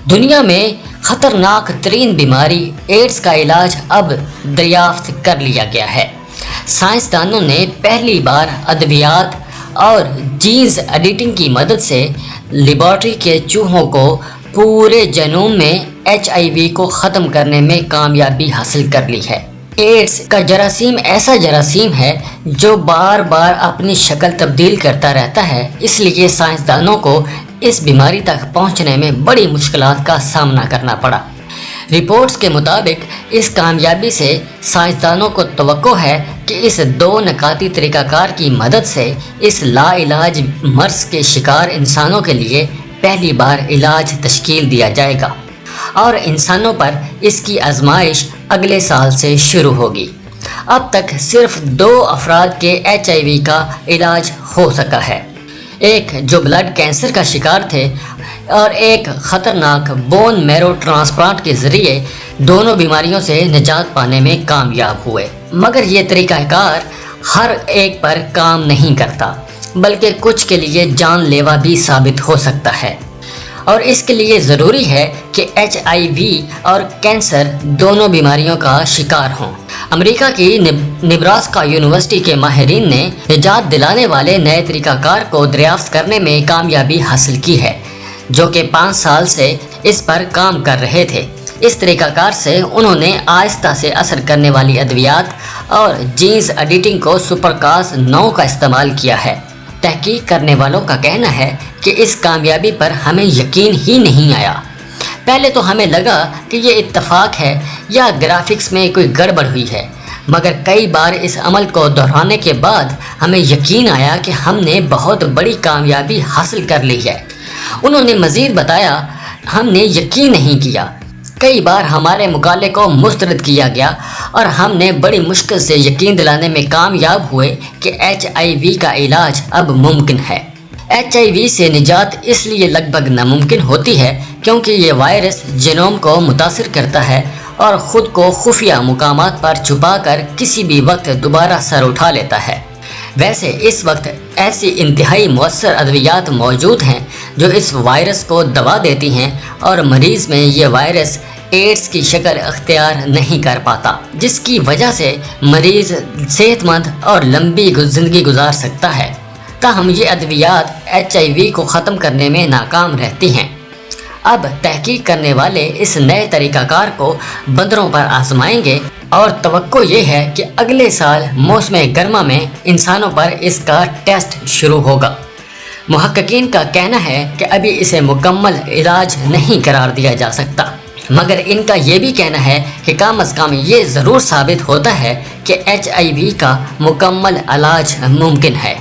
دنیا میں خطرناک ترین بیماری ایڈز کا علاج اب دریافت کر لیا گیا ہے۔ سائنسدانوں نے پہلی بار ادویات اور جینز ایڈیٹنگ کی مدد سے لیبارٹری کے چوہوں کو پورے جنوم میں HIV کو ختم کرنے میں کامیابی حاصل کر لی ہے۔ ایڈز کا جراثیم ایسا جراثیم ہے جو بار بار اپنی شکل تبدیل کرتا رہتا ہے، اس لیے سائنسدانوں کو اس بیماری تک پہنچنے میں بڑی مشکلات کا سامنا کرنا پڑا۔ رپورٹس کے مطابق اس کامیابی سے سائنسدانوں کو توقع ہے کہ اس 2 نکاتی طریقہ کار کی مدد سے اس لا علاج مرض کے شکار انسانوں کے لیے پہلی بار علاج تشکیل دیا جائے گا اور انسانوں پر اس کی آزمائش اگلے سال سے شروع ہوگی۔ اب تک صرف 2 افراد کے HIV کا علاج ہو سکا ہے، ایک جو بلڈ کینسر کا شکار تھے اور ایک خطرناک بون میرو ٹرانسپلانٹ کے ذریعے دونوں بیماریوں سے نجات پانے میں کامیاب ہوئے۔ مگر یہ طریقہ کار ہر ایک پر کام نہیں کرتا، بلکہ کچھ کے لیے جان لیوا بھی ثابت ہو سکتا ہے، اور اس کے لیے ضروری ہے کہ HIV اور کینسر دونوں بیماریوں کا شکار ہوں۔ امریکہ کی نبراسکا یونیورسٹی کے ماہرین نے نجات دلانے والے نئے طریقہ کار کو دریافت کرنے میں کامیابی حاصل کی ہے، جو کہ 5 سال سے اس پر کام کر رہے تھے۔ اس طریقہ کار سے انہوں نے آہستہ سے اثر کرنے والی ادویات اور جینز ایڈیٹنگ کو سپرکاس 9 کا استعمال کیا ہے۔ تحقیق کرنے والوں کا کہنا ہے کہ اس کامیابی پر ہمیں یقین ہی نہیں آیا۔ پہلے تو ہمیں لگا کہ یہ اتفاق ہے یا گرافکس میں کوئی گڑبڑ ہوئی ہے، مگر کئی بار اس عمل کو دہرانے کے بعد ہمیں یقین آیا کہ ہم نے بہت بڑی کامیابی حاصل کر لی ہے۔ انہوں نے مزید بتایا، ہم نے یقین نہیں کیا، کئی بار ہمارے مقالے کو مسترد کیا گیا اور ہم نے بڑی مشکل سے یقین دلانے میں کامیاب ہوئے کہ HIV کا علاج اب ممکن ہے۔ HIV سے نجات اس لیے لگ بھگ ناممکن ہوتی ہے کیونکہ یہ وائرس جینوم کو متاثر کرتا ہے اور خود کو خفیہ مقامات پر چھپا کر کسی بھی وقت دوبارہ سر اٹھا لیتا ہے۔ ویسے اس وقت ایسی انتہائی مؤثر ادویات موجود ہیں جو اس وائرس کو دبا دیتی ہیں اور مریض میں یہ وائرس ایڈز کی شکل اختیار نہیں کر پاتا، جس کی وجہ سے مریض صحت مند اور لمبی زندگی گزار سکتا ہے۔ تاہم یہ ادویات HIV کو ختم کرنے میں ناکام رہتی ہیں۔ اب تحقیق کرنے والے اس نئے طریقہ کار کو بندروں پر آزمائیں گے اور توقع یہ ہے کہ اگلے سال موسم گرما میں انسانوں پر اس کا ٹیسٹ شروع ہوگا۔ محققین کا کہنا ہے کہ ابھی اسے مکمل علاج نہیں قرار دیا جا سکتا، مگر ان کا یہ بھی کہنا ہے کہ کم از کم یہ ضرور ثابت ہوتا ہے کہ HIV کا مکمل علاج ممکن ہے۔